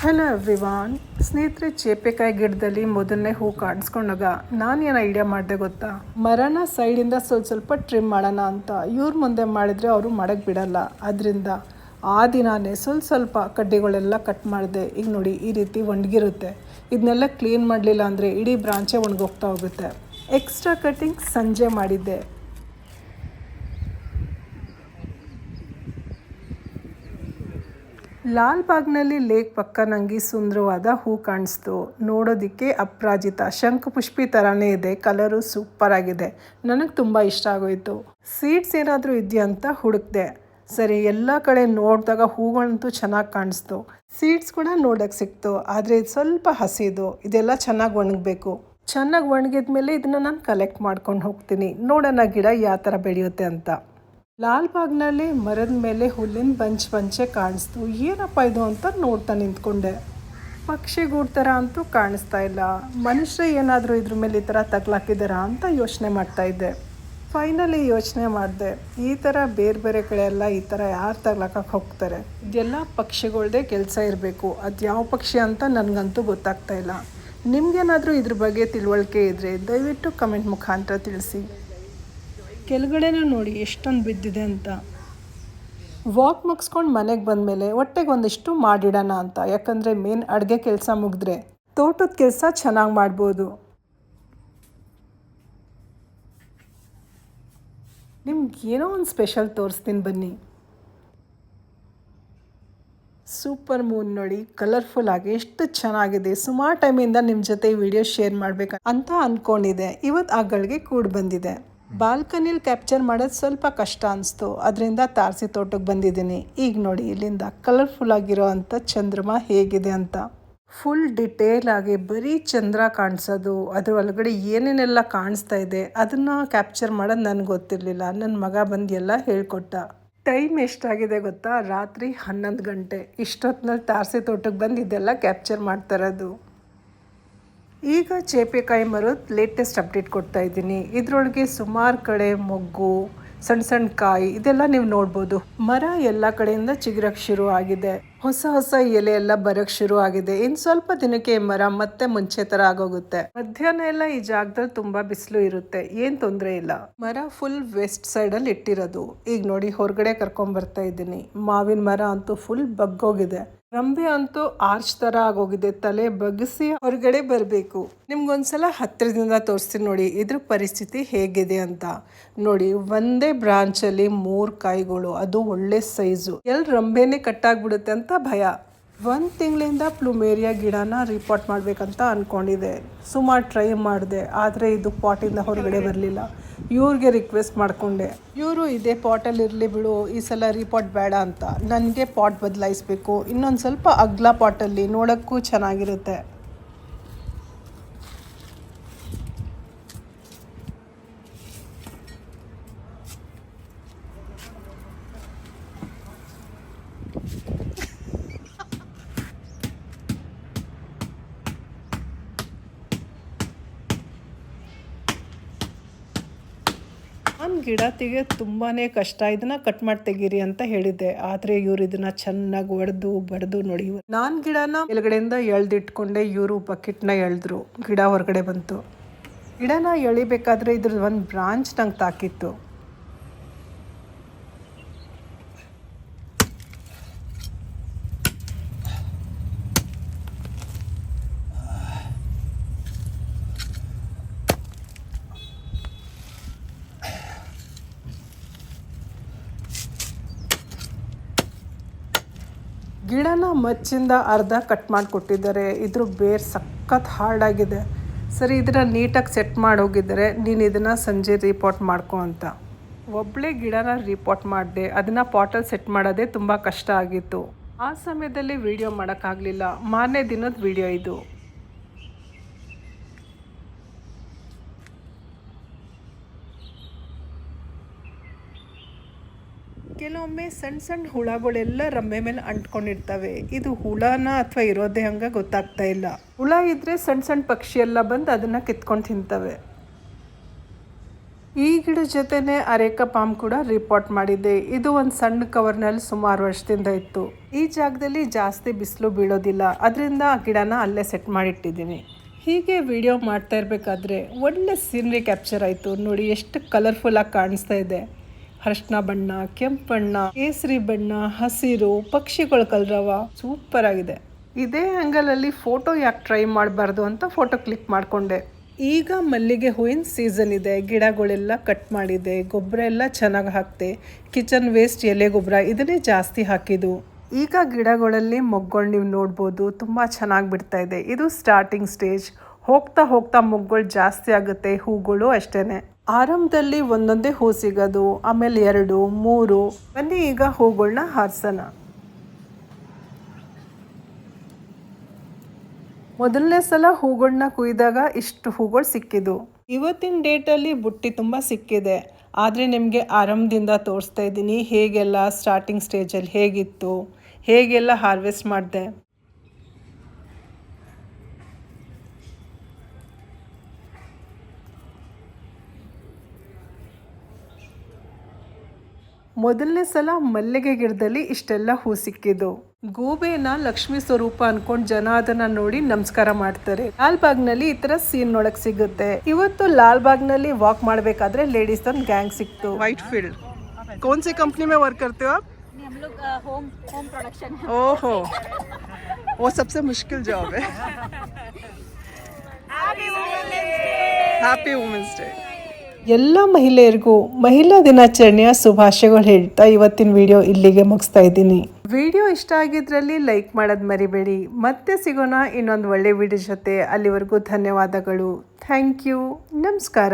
Hello everyone. ಸ್ನೇಹಿತರೆ, ಚೇಪೆಕಾಯಿ ಗಿಡದಲ್ಲಿ ಮೊದಲನೇ ಹೂ ಕಾಣಿಸ್ಕೊಂಡಾಗ ನಾನೇನು ಐಡಿಯಾ ಮಾಡಿದೆ ಗೊತ್ತಾ? ಮರನ ಸೈಡಿಂದ ಸ್ವಲ್ಪ ಟ್ರಿಮ್ ಮಾಡೋಣ ಅಂತ. ಇವ್ರ ಮುಂದೆ ಮಾಡಿದರೆ ಅವರು ಮಾಡಕ್ಕೆ ಬಿಡಲ್ಲ. ಅದರಿಂದ ಆ ದಿನಾನೇ ಸ್ವಲ್ಪ ಕಡ್ಡಿಗಳೆಲ್ಲ ಕಟ್ ಮಾಡಿದೆ. ಈಗ ನೋಡಿ, ಈ ರೀತಿ ಒಣಗಿರುತ್ತೆ. ಇದನ್ನೆಲ್ಲ ಕ್ಲೀನ್ ಮಾಡಲಿಲ್ಲ ಅಂದರೆ ಇಡೀ ಬ್ರಾಂಚೇ ಒಣಗೋಗ್ತಾ ಹೋಗುತ್ತೆ. ಎಕ್ಸ್ಟ್ರಾ ಕಟ್ಟಿಂಗ್ ಸಂಜೆ ಮಾಡಿದ್ದೆ. ಲಾಲ್ಬಾಗ್ನಲ್ಲಿ ಲೇಕ್ ಪಕ್ಕ ನನಗೆ ಸುಂದರವಾದ ಹೂ ಕಾಣಿಸ್ತು. ನೋಡೋದಕ್ಕೆ ಅಪರಾಜಿತ ಶಂಖಪುಷ್ಪಿ ಥರನೇ ಇದೆ. ಕಲರು ಸೂಪರ್ ಆಗಿದೆ. ನನಗೆ ತುಂಬ ಇಷ್ಟ ಆಗೋಯಿತು. ಸೀಡ್ಸ್ ಏನಾದರೂ ಇದೆಯಾ ಅಂತ ಹುಡುಕ್ದೆ. ಸರಿ, ಎಲ್ಲ ಕಡೆ ನೋಡಿದಾಗ ಹೂಗಳಂತೂ ಚೆನ್ನಾಗಿ ಕಾಣಿಸ್ತು. ಸೀಡ್ಸ್ ಕೂಡ ನೋಡೋಕ್ಕೆ ಸಿಕ್ತು. ಆದರೆ ಇದು ಸ್ವಲ್ಪ ಹಸಿದು. ಇದೆಲ್ಲ ಚೆನ್ನಾಗಿ ಒಣಗಬೇಕು. ಚೆನ್ನಾಗಿ ಒಣಗಿದ ಮೇಲೆ ಇದನ್ನು ನಾನು ಕಲೆಕ್ಟ್ ಮಾಡ್ಕೊಂಡು ಹೋಗ್ತೀನಿ. ನೋಡೋಣ ಗಿಡ ಯಾವ ಥರ ಬೆಳೆಯುತ್ತೆ ಅಂತ. ಲಾಲ್ಬಾಗ್ನಲ್ಲಿ ಮರದ ಮೇಲೆ ಹುಲ್ಲಿನ ಬಂಚೆ ಕಾಣಿಸ್ತು. ಏನಪ್ಪ ಇದು ಅಂತ ನೋಡ್ತಾ ನಿಂತ್ಕೊಂಡೆ. ಪಕ್ಷಿಗೂಡು ಥರ ಅಂತೂ ಕಾಣಿಸ್ತಾ ಇಲ್ಲ. ಮನುಷ್ಯರು ಏನಾದರೂ ಇದ್ರ ಮೇಲೆ ಈ ಥರ ತಗ್ಲಾಕಿದಾರಾ ಅಂತ ಯೋಚನೆ ಮಾಡ್ತಾಯಿದ್ದೆ. ಫೈನಲಿ ಯೋಚನೆ ಮಾಡಿದೆ, ಈ ಥರ ಬೇರೆ ಬೇರೆ ಕಡೆ ಎಲ್ಲ ಈ ಥರ ಯಾರು ತಗ್ಲಾಕಕ್ಕೆ ಹೋಗ್ತಾರೆ? ಇದೆಲ್ಲ ಪಕ್ಷಿಗಳ್ದೇ ಕೆಲಸ ಇರಬೇಕು. ಅದು ಯಾವ ಪಕ್ಷಿ ಅಂತ ನನಗಂತೂ ಗೊತ್ತಾಗ್ತಾ ಇಲ್ಲ. ನಿಮಗೇನಾದರೂ ಇದ್ರ ಬಗ್ಗೆ ತಿಳುವಳಿಕೆ ಇದ್ದರೆ ದಯವಿಟ್ಟು ಕಮೆಂಟ್ ಮುಖಾಂತರ ತಿಳಿಸಿ. ಕೆಳಗಡೆನೂ ನೋಡಿ ಎಷ್ಟೊಂದು ಬಿದ್ದಿದೆ ಅಂತ. ವಾಕ್ ಮುಗಿಸ್ಕೊಂಡು ಮನೆಗೆ ಬಂದಮೇಲೆ ಹೊಟ್ಟೆಗೆ ಒಂದಿಷ್ಟು ಮಾಡಿಡೋಣ ಅಂತ. ಯಾಕಂದರೆ ಮೇನ್ ಅಡುಗೆ ಕೆಲಸ ಮುಗಿದ್ರೆ ತೋಟದ ಕೆಲಸ ಚೆನ್ನಾಗಿ ಮಾಡ್ಬೋದು. ನಿಮ್ಗೆ ಏನೋ ಒಂದು ಸ್ಪೆಷಲ್ ತೋರಿಸ್ತೀನಿ ಬನ್ನಿ. ಸೂಪರ್ ಮೂನ್ ನೋಡಿ, ಕಲರ್ಫುಲ್ ಆಗಿ ಎಷ್ಟು ಚೆನ್ನಾಗಿದೆ. ಸುಮಾರು ಟೈಮಿಂದ ನಿಮ್ಮ ಜೊತೆ ಈ ವಿಡಿಯೋ ಶೇರ್ ಮಾಡಬೇಕು ಅಂತ ಅಂದ್ಕೊಂಡಿದ್ದೆ. ಇವತ್ತು ಆ ಗಳಿಗೆ ಕೂಡಿ ಬಂದಿದೆ. ಬಾಲ್ಕನಿಲಿ ಕ್ಯಾಪ್ಚರ್ ಮಾಡೋದು ಸ್ವಲ್ಪ ಕಷ್ಟ ಅನಿಸ್ತು. ಅದರಿಂದ ತಾರಸಿ ತೋಟಕ್ಕೆ ಬಂದಿದ್ದೀನಿ. ಈಗ ನೋಡಿ, ಇಲ್ಲಿಂದ ಕಲರ್ಫುಲ್ ಆಗಿರೋ ಅಂಥ ಚಂದ್ರಮ ಹೇಗಿದೆ ಅಂತ. ಫುಲ್ ಡಿಟೇಲ್ ಆಗಿ ಬರೀ ಚಂದ್ರ ಕಾಣಿಸೋದು, ಅದ್ರ ಒಳಗಡೆ ಏನೇನೆಲ್ಲ ಕಾಣಿಸ್ತಾ ಇದೆ ಅದನ್ನು ಕ್ಯಾಪ್ಚರ್ ಮಾಡೋದು ನನಗೆ ಗೊತ್ತಿರಲಿಲ್ಲ. ನನ್ನ ಮಗ ಬಂದು ಎಲ್ಲ ಹೇಳ್ಕೊಟ್ಟ. ಟೈಮ್ ಎಷ್ಟಾಗಿದೆ ಗೊತ್ತಾ? ರಾತ್ರಿ 11 ಗಂಟೆ. ಇಷ್ಟೊತ್ತಿನಲ್ಲಿ ತಾರಸಿ ತೋಟಕ್ಕೆ ಬಂದು ಇದೆಲ್ಲ ಕ್ಯಾಪ್ಚರ್ ಮಾಡ್ತಾರದು. ಈಗ ಚೇಪೆಕಾಯಿ ಮರದ ಲೇಟೆಸ್ಟ್ ಅಪ್ಡೇಟ್ ಕೊಡ್ತಾ ಇದ್ದೀನಿ. ಇದರೊಳಗೆ ಸುಮಾರು ಕಡೆ ಮೊಗ್ಗು, ಸಣ್ಣ ಕಾಯಿ ಇದೆಲ್ಲ ನೀವು ನೋಡ್ಬೋದು. ಮರ ಎಲ್ಲ ಕಡೆಯಿಂದ ಚಿಗುರಕ್ಕೆ ಶುರು ಆಗಿದೆ. ಹೊಸ ಎಲೆ ಎಲ್ಲ ಬರೋಕ್ಕೆ ಶುರು ಆಗಿದೆ. ಇನ್ನು ಸ್ವಲ್ಪ ದಿನಕ್ಕೆ ಮರ ಮತ್ತೆ ಮುಂಚೆ ಥರ ಆಗೋಗುತ್ತೆ. ಮಧ್ಯಾಹ್ನ ಎಲ್ಲ ಈ ಜಾಗದಲ್ಲಿ ತುಂಬ ಬಿಸಿಲು ಇರುತ್ತೆ. ಏನು ತೊಂದರೆ ಇಲ್ಲ. ಮರ ಫುಲ್ ವೆಸ್ಟ್ ಸೈಡಲ್ಲಿ ಇಟ್ಟಿರೋದು. ಈಗ ನೋಡಿ, ಹೊರಗಡೆ ಕರ್ಕೊಂಬರ್ತಾ ಇದ್ದೀನಿ. ಮಾವಿನ ಮರ ಅಂತೂ ಫುಲ್ ಬಗ್ಗೋಗಿದೆ. ರಂಬೆ ಅಂತೂ ಆರ್ಚ್ ಥರ ಆಗೋಗಿದೆ. ತಲೆ ಬಗ್ಗಿಸಿ ಹೊರಗಡೆ ಬರಬೇಕು. ನಿಮ್ಗೊಂದ್ಸಲ ಹತ್ತಿರದಿಂದ ತೋರಿಸ್ತೀನಿ ನೋಡಿ ಇದ್ರ ಪರಿಸ್ಥಿತಿ ಹೇಗಿದೆ ಅಂತ. ನೋಡಿ, ಒಂದೇ ಬ್ರಾಂಚಲ್ಲಿ 3 ಕಾಯಿಗಳು, ಅದು ಒಳ್ಳೆ ಸೈಜು. ಎಲ್ಲಿ ರಂಬೆನೇ ಕಟ್ಟಾಗ್ಬಿಡುತ್ತೆ ಅಂತ ಭಯ. 1 ತಿಂಗಳಿಂದ ಪ್ಲುಮೇರಿಯಾ ಗಿಡನ ರಿಪಾಟ್ ಮಾಡಬೇಕಂತ ಅಂದ್ಕೊಂಡಿದ್ದೆ. ಸುಮಾರು ಟ್ರೈ ಮಾಡಿದೆ, ಆದರೆ ಇದು ಪಾಟಿಂದ ಹೊರಗಡೆ ಬರಲಿಲ್ಲ. ಇವ್ರಿಗೆ ರಿಕ್ವೆಸ್ಟ್ ಮಾಡಿಕೊಂಡೆ. ಇವರು ಇದೇ ಪಾಟಲ್ಲಿ ಇರಲಿ ಬಿಡು, ಈ ಸಲ ರಿಪಾಟ್ ಬೇಡ ಅಂತ. ನನಗೆ ಪಾಟ್ ಬದಲಾಯಿಸಬೇಕು. ಇನ್ನೊಂದು ಸ್ವಲ್ಪ ಅಗ್ಲ ಪಾಟಲ್ಲಿ ನೋಡೋಕ್ಕೂ ಚೆನ್ನಾಗಿರುತ್ತೆ. ನಾನು ಗಿಡ ತೆಗೆಯೋದು ತುಂಬಾ ಕಷ್ಟ. ಇದನ್ನು ಕಟ್ ಮಾಡಿ ತೆಗೀರಿ ಅಂತ ಹೇಳಿದ್ದೆ. ಆದರೆ ಇವರು ಇದನ್ನು ಚೆನ್ನಾಗಿ ಒಡೆದು ಬಡ್ದು ನೋಡಿ. ನಾನು ಗಿಡನ ಕೆಳಗಡೆಯಿಂದ ಎಳ್ದಿಟ್ಕೊಂಡೆ. ಇವರು ಬಕೆಟ್ನ ಎಳೆದ್ರು. ಗಿಡ ಹೊರಗಡೆ ಬಂತು. ಗಿಡನ ಎಳಿಬೇಕಾದ್ರೆ ಇದ್ರದ್ದು ಒಂದು ಬ್ರಾಂಚ್ ನಂಗೆ ತಾಕಿತ್ತು. ಗಿಡನ ಮಚ್ಚಿಂದ ಅರ್ಧ ಕಟ್ ಮಾಡಿ ಕೊಟ್ಟಿದ್ದಾರೆ. ಇದ್ರ ಬೇರ್ ಸಖತ್ ಹಾರ್ಡಾಗಿದೆ. ಸರಿ, ಇದನ್ನು ನೀಟಾಗಿ ಸೆಟ್ ಮಾಡಿ ಹೋಗಿದ್ದಾರೆ. ನೀನು ಇದನ್ನು ಸಂಜೆ ರೀಪಾಟ್ ಮಾಡ್ಕೊ ಅಂತ. ಒಬ್ಬಳೇ ಗಿಡನ ರೀಪಾಟ್ ಮಾಡಿದೆ. ಅದನ್ನು ಪಾಟಲ್ಲಿ ಸೆಟ್ ಮಾಡೋದೇ ತುಂಬ ಕಷ್ಟ ಆಗಿತ್ತು. ಆ ಸಮಯದಲ್ಲಿ ವಿಡಿಯೋ ಮಾಡೋಕ್ಕಾಗಲಿಲ್ಲ. ಮಾರನೇ ದಿನದ ವಿಡಿಯೋ ಇದು. ಕೆಲವೊಮ್ಮೆ ಸಣ್ಣ ಹುಳಗಳೆಲ್ಲ ರಂಬೆ ಮೇಲೆ ಅಂಟ್ಕೊಂಡಿರ್ತವೆ. ಇದು ಹುಳನ ಅಥವಾ ಇರೋದೇ ಹಂಗೆ ಗೊತ್ತಾಗ್ತಾ ಇಲ್ಲ. ಹುಳ ಇದ್ದರೆ ಸಣ್ಣ ಪಕ್ಷಿ ಎಲ್ಲ ಬಂದು ಅದನ್ನು ಕಿತ್ಕೊಂಡು ತಿಂತವೆ. ಈ ಗಿಡ ಜೊತೆನೆ ಅರೇಕಾ ಪಾಮ್ ಕೂಡ ರಿಪೋರ್ಟ್ ಮಾಡಿದ್ದೆ. ಇದು ಒಂದು ಸಣ್ಣ ಕವರ್ನಲ್ಲಿ ಸುಮಾರು ವರ್ಷದಿಂದ ಇತ್ತು. ಈ ಜಾಗದಲ್ಲಿ ಜಾಸ್ತಿ ಬಿಸಿಲು ಬೀಳೋದಿಲ್ಲ, ಅದರಿಂದ ಆ ಗಿಡನ ಅಲ್ಲೇ ಸೆಟ್ ಮಾಡಿಟ್ಟಿದ್ದೀನಿ. ಹೀಗೆ ವಿಡಿಯೋ ಮಾಡ್ತಾ ಇರಬೇಕಾದ್ರೆ ಒಳ್ಳೆ ಸೀನರಿ ಕ್ಯಾಪ್ಚರ್ ಆಯಿತು. ನೋಡಿ ಎಷ್ಟು ಕಲರ್ಫುಲ್ಲಾಗಿ ಕಾಣಿಸ್ತಾ ಇದೆ. ಅರಿಶಿನ ಬಣ್ಣ, ಕೆಂಪು ಬಣ್ಣ, ಕೇಸರಿ ಬಣ್ಣ, ಹಸಿರು, ಪಕ್ಷಿಗಳ ಕಲರವ ಸೂಪರ್ ಆಗಿದೆ. ಇದೇ ಆ್ಯಂಗಲಲ್ಲಿ ಫೋಟೋ ಯಾಕೆ ಟ್ರೈ ಮಾಡಬಾರ್ದು ಅಂತ ಫೋಟೋ ಕ್ಲಿಕ್ ಮಾಡಿಕೊಂಡೆ. ಈಗ ಮಲ್ಲಿಗೆ ಹೂವಿನ ಸೀಸನ್ ಇದೆ. ಗಿಡಗಳೆಲ್ಲ ಕಟ್ ಮಾಡಿದೆ, ಗೊಬ್ಬರ ಎಲ್ಲ ಚೆನ್ನಾಗಿ ಹಾಕ್ತೆ. ಕಿಚನ್ ವೇಸ್ಟ್ ಎಲೆ ಗೊಬ್ಬರ ಇದನ್ನೇ ಜಾಸ್ತಿ ಹಾಕಿದ್ದು. ಈಗ ಗಿಡಗಳಲ್ಲಿ ಮೊಗ್ಗಳು ನೀವು ನೋಡ್ಬೋದು, ತುಂಬ ಚೆನ್ನಾಗಿ ಬಿಡ್ತಾ ಇದೆ. ಇದು ಸ್ಟಾರ್ಟಿಂಗ್ ಸ್ಟೇಜ್. ಹೋಗ್ತಾ ಹೋಗ್ತಾ ಮೊಗ್ಗಳು ಜಾಸ್ತಿ ಆಗುತ್ತೆ, ಹೂಗಳು ಅಷ್ಟೇ. ಆರಂಭದಲ್ಲಿ ಒಂದೊಂದೇ ಹೂ ಸಿಗೋದು, ಆಮೇಲೆ 2, 3. ಬನ್ನಿ ಈಗ ಹೂಗಳನ್ನ ಹಾರಿಸೋಣ. ಮೊದಲನೇ ಸಲ ಹೂಗಳನ್ನ ಕುಯ್ದಾಗ ಇಷ್ಟು ಹೂಗಳು ಸಿಕ್ಕಿದ್ದು. ಇವತ್ತಿನ ಡೇಟಲ್ಲಿ ಬುಟ್ಟಿ ತುಂಬ ಸಿಕ್ಕಿದೆ. ಆದರೆ ನಿಮಗೆ ಆರಂಭದಿಂದ ತೋರಿಸ್ತಾ ಇದ್ದೀನಿ ಹೇಗೆಲ್ಲ ಸ್ಟಾರ್ಟಿಂಗ್ ಸ್ಟೇಜಲ್ಲಿ ಹೇಗಿತ್ತು, ಹೇಗೆಲ್ಲ ಹಾರ್ವೆಸ್ಟ್ ಮಾಡಿದೆ. ಮೊದಲನೇ ಸಲ ಮಲ್ಲಿಗೆ ಗಿಡದಲ್ಲಿ ಇಷ್ಟೆಲ್ಲ ಹೂ ಸಿಕ್ಕಿದ್ದು. ಗೂಬೆನ ಲಕ್ಷ್ಮೀ ಸ್ವರೂಪ ಅನ್ಕೊಂಡು ಜನ ಅದನ್ನ ನೋಡಿ ನಮಸ್ಕಾರ ಮಾಡ್ತಾರೆ. ಲಾಲ್ಬಾಗ್ನಲ್ಲಿ ಈ ತರ ಸೀನ್ ನೋಡಕ್ ಸಿಗುತ್ತೆ. ಇವತ್ತು ಲಾಲ್ಬಾಗ್ನಲ್ಲಿ ವಾಕ್ ಮಾಡಬೇಕಾದ್ರೆ ಲೇಡೀಸ್ ಒಂದು ಗ್ಯಾಂಗ್ ಸಿಕ್ತು. ವೈಟ್ ಫೀಲ್ಡ್ कौन सी कंपनी में वर्क करते हो आप? हम लोग होम प्रोडक्शन। ओहो, वो सबसे मुश्किल जॉब है। Happy women's day. ಎಲ್ಲ ಮಹಿಳೆಯರಿಗೂ ಮಹಿಳಾ ದಿನಾಚರಣೆಯ ಶುಭಾಶಯಗಳು ಹೇಳ್ತಾ ಇವತ್ತಿನ ವಿಡಿಯೋ ಇಲ್ಲಿಗೆ ಮುಗಿಸ್ತಾ ಇದ್ದೀನಿ. ವಿಡಿಯೋ ಇಷ್ಟ ಆಗಿದ್ರಲ್ಲಿ ಲೈಕ್ ಮಾಡೋದು ಮರಿಬೇಡಿ. ಮತ್ತೆ ಸಿಗೋಣ ಇನ್ನೊಂದು ಒಳ್ಳೆ ವಿಡಿಯೋ ಜೊತೆ. ಅಲ್ಲಿವರೆಗೂ ಧನ್ಯವಾದಗಳು. Thank you. ನಮಸ್ಕಾರ.